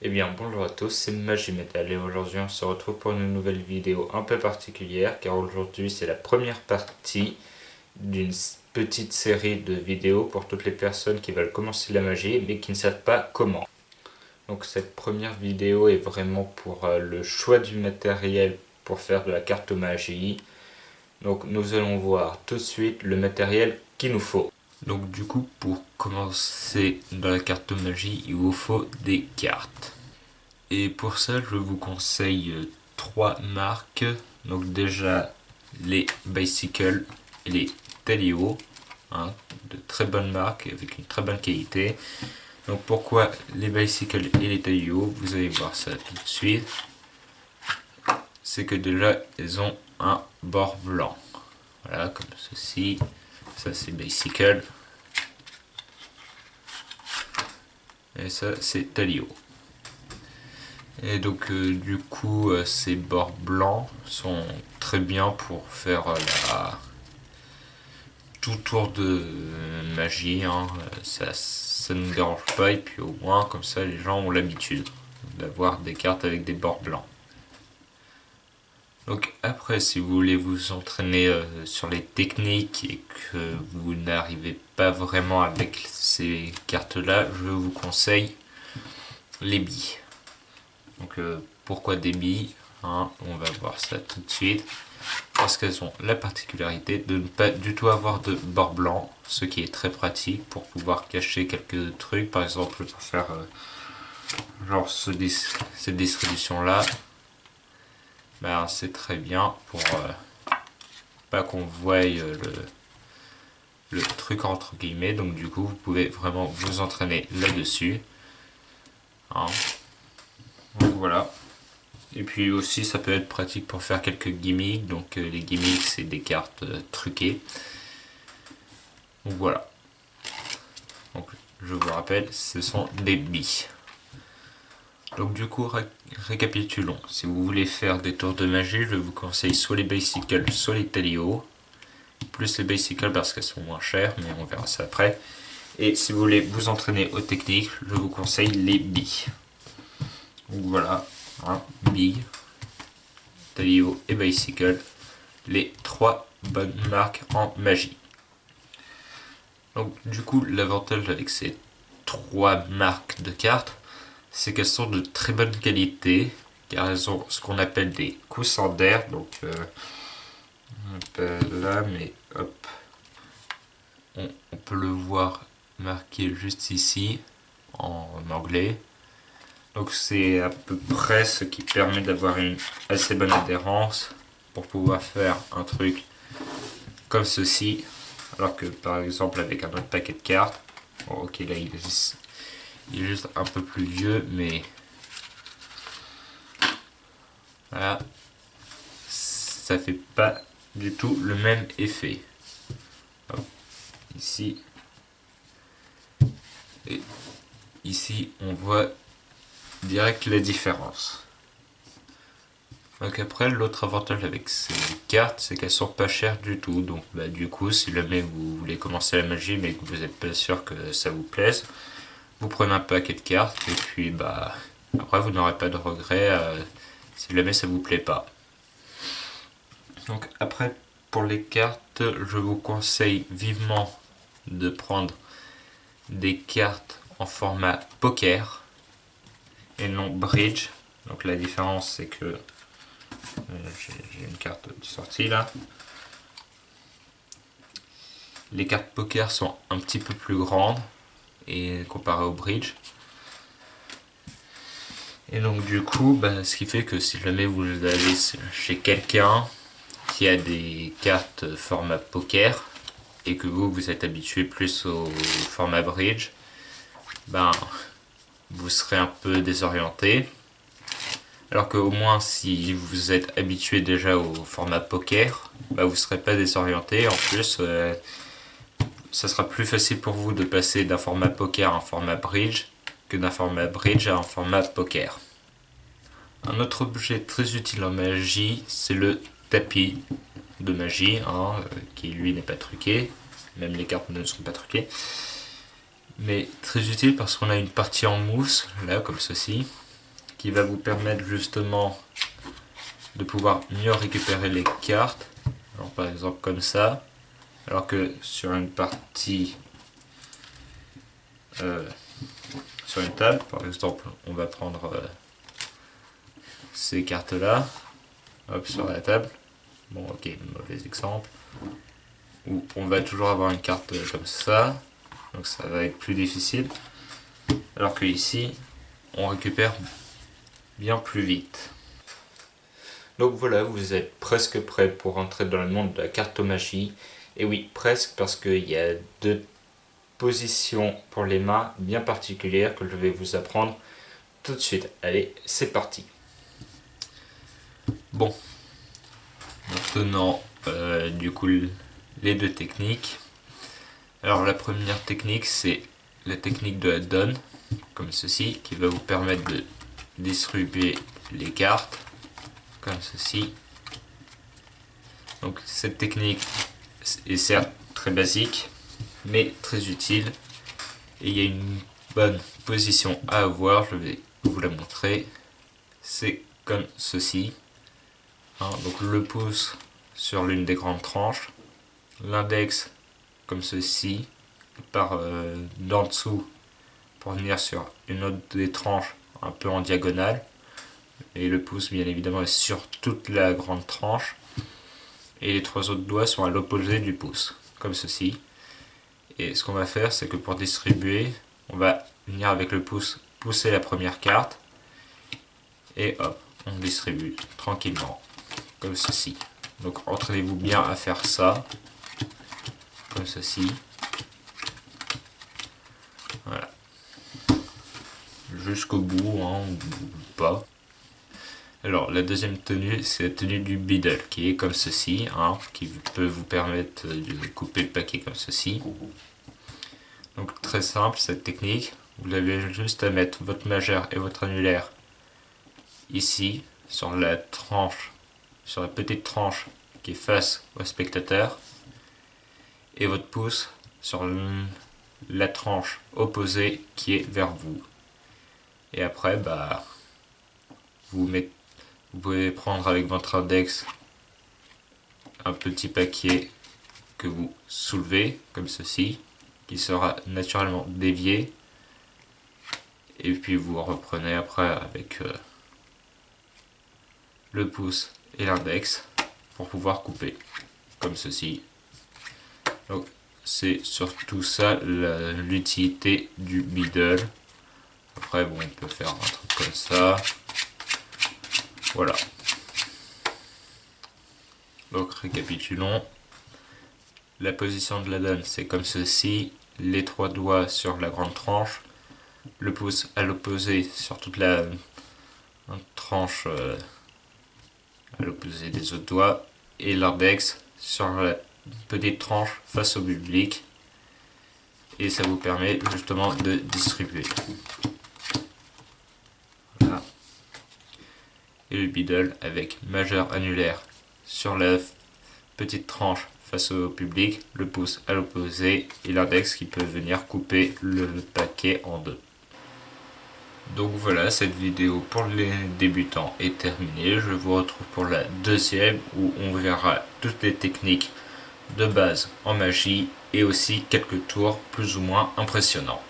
Eh bien bonjour à tous, c'est Magimetal et aujourd'hui on se retrouve pour une nouvelle vidéo un peu particulière car aujourd'hui c'est la première partie d'une petite série de vidéos pour toutes les personnes qui veulent commencer la magie mais qui ne savent pas comment. Donc cette première vidéo est vraiment pour le choix du matériel pour faire de la carte magie. Donc nous allons voir tout de suite le matériel qu'il nous faut. Donc du coup pour commencer dans la carte magie il vous faut des cartes. Et pour ça, je vous conseille trois marques. Donc déjà les Bicycle et les Talio, hein, de très bonnes marques avec une très bonne qualité. Donc pourquoi les Bicycle et les Talio? Vous allez voir ça tout de suite. C'est que déjà elles ont un bord blanc. Voilà, comme ceci. Ça c'est Bicycle. Et ça c'est Talio. Et donc du coup ces bords blancs sont très bien pour faire tout tour de magie, hein. Ça ne nous dérange pas et puis au moins comme ça les gens ont l'habitude d'avoir des cartes avec des bords blancs. Donc après si vous voulez vous entraîner sur les techniques et que vous n'arrivez pas vraiment avec ces cartes là, je vous conseille les billes. Donc pourquoi des billes, hein, on va voir ça tout de suite. Parce qu'elles ont la particularité de ne pas du tout avoir de bord blanc, ce qui est très pratique pour pouvoir cacher quelques trucs. Par exemple pour faire genre cette distribution là, ben, c'est très bien pour pas qu'on voie le truc entre guillemets. Donc du coup vous pouvez vraiment vous entraîner là-dessus, hein. Donc voilà. Et puis aussi ça peut être pratique pour faire quelques gimmicks. Donc les gimmicks c'est des cartes truquées. Donc voilà. Donc je vous rappelle, ce sont des billes. Donc du coup récapitulons. Si vous voulez faire des tours de magie, je vous conseille soit les Bicycle, soit les Talio. Plus les Bicycle parce qu'elles sont moins chères, mais on verra ça après. Et si vous voulez vous entraîner aux techniques, je vous conseille les billes. Donc voilà, hein, billes, Talio et Bicycle, les trois bonnes marques en magie. Donc du coup l'avantage avec ces trois marques de cartes, c'est qu'elles sont de très bonne qualité, car elles ont ce qu'on appelle des coussins d'air. Donc on appelle là, mais hop, on peut le voir marqué juste ici en anglais. Donc c'est à peu près ce qui permet d'avoir une assez bonne adhérence pour pouvoir faire un truc comme ceci. Alors que par exemple avec un autre paquet de cartes, bon, ok là il est juste un peu plus vieux, mais voilà, ça fait pas du tout le même effet. Hop, ici et ici on voit direct la différence. Donc après l'autre avantage avec ces cartes c'est qu'elles sont pas chères du tout. Donc bah, du coup si jamais vous voulez commencer la magie mais que vous n'êtes pas sûr que ça vous plaise, vous prenez un paquet de cartes et puis bah après vous n'aurez pas de regrets si jamais ça vous plaît pas. Donc après pour les cartes, je vous conseille vivement de prendre des cartes en format poker et non bridge. Donc la différence c'est que j'ai une carte de sortie là. Les cartes poker sont un petit peu plus grandes et comparé au bridge. Et donc du coup, bah, ce qui fait que si jamais vous allez chez quelqu'un qui a des cartes format poker et que vous êtes habitué plus au format bridge, ben vous serez un peu désorienté. Alors qu'au moins si vous êtes habitué déjà au format poker, bah, vous ne serez pas désorienté. En plus, ça sera plus facile pour vous de passer d'un format poker à un format bridge que d'un format bridge à un format poker. Un autre objet très utile en magie, c'est le tapis de magie, hein, qui lui n'est pas truqué, même les cartes ne sont pas truquées. Mais très utile parce qu'on a une partie en mousse, là comme ceci, qui va vous permettre justement de pouvoir mieux récupérer les cartes. Alors par exemple comme ça, alors que sur une partie sur une table, par exemple, on va prendre ces cartes là, hop, sur la table. Bon, ok, mauvais exemple. Où on va toujours avoir une carte comme ça, donc ça va être plus difficile. Alors que ici, on récupère bien plus vite. Donc voilà, vous êtes presque prêt pour entrer dans le monde de la cartomagie. Et oui, presque, parce qu'il y a deux positions pour les mains bien particulières que je vais vous apprendre tout de suite. Allez, c'est parti. Bon, maintenant, du coup, les deux techniques. Alors la première technique, c'est la technique de la donne, comme ceci, qui va vous permettre de distribuer les cartes, comme ceci. Donc cette technique est certes très basique, mais très utile. Et il y a une bonne position à avoir, je vais vous la montrer. C'est comme ceci. Donc le pouce sur l'une des grandes tranches, l'index comme ceci, par d'en dessous pour venir sur une autre des tranches un peu en diagonale, et le pouce bien évidemment est sur toute la grande tranche, et les trois autres doigts sont à l'opposé du pouce, comme ceci. Et ce qu'on va faire, c'est que pour distribuer, on va venir avec le pouce pousser la première carte, et hop, on distribue tranquillement, comme ceci. Donc entraînez-vous bien à faire ça, comme ceci. Voilà. Jusqu'au bout, ou pas. Alors la deuxième tenue, c'est la tenue du biddle, qui est comme ceci, qui peut vous permettre de couper le paquet comme ceci. Donc très simple cette technique, vous avez juste à mettre votre majeur et votre annulaire ici, sur la tranche, sur la petite tranche qui est face au spectateur, et votre pouce sur la tranche opposée qui est vers vous. Et après, vous pouvez prendre avec votre index un petit paquet que vous soulevez comme ceci, qui sera naturellement dévié, et puis vous reprenez après avec le pouce et l'index pour pouvoir couper comme ceci. Donc c'est surtout ça l'utilité du biddle. Après bon, on peut faire un truc comme ça, voilà. Donc récapitulons, la position de la donne c'est comme ceci, les trois doigts sur la grande tranche, le pouce à l'opposé sur toute la tranche à l'opposé des autres doigts, et l'index sur la petite tranche face au public, et ça vous permet justement de distribuer. Voilà. Et le biddle avec majeur annulaire sur la petite tranche face au public, le pouce à l'opposé et l'index qui peut venir couper le paquet en deux. Donc voilà, cette vidéo pour les débutants est terminée. Je vous retrouve pour la deuxième où on verra toutes les techniques de base en magie et aussi quelques tours plus ou moins impressionnants.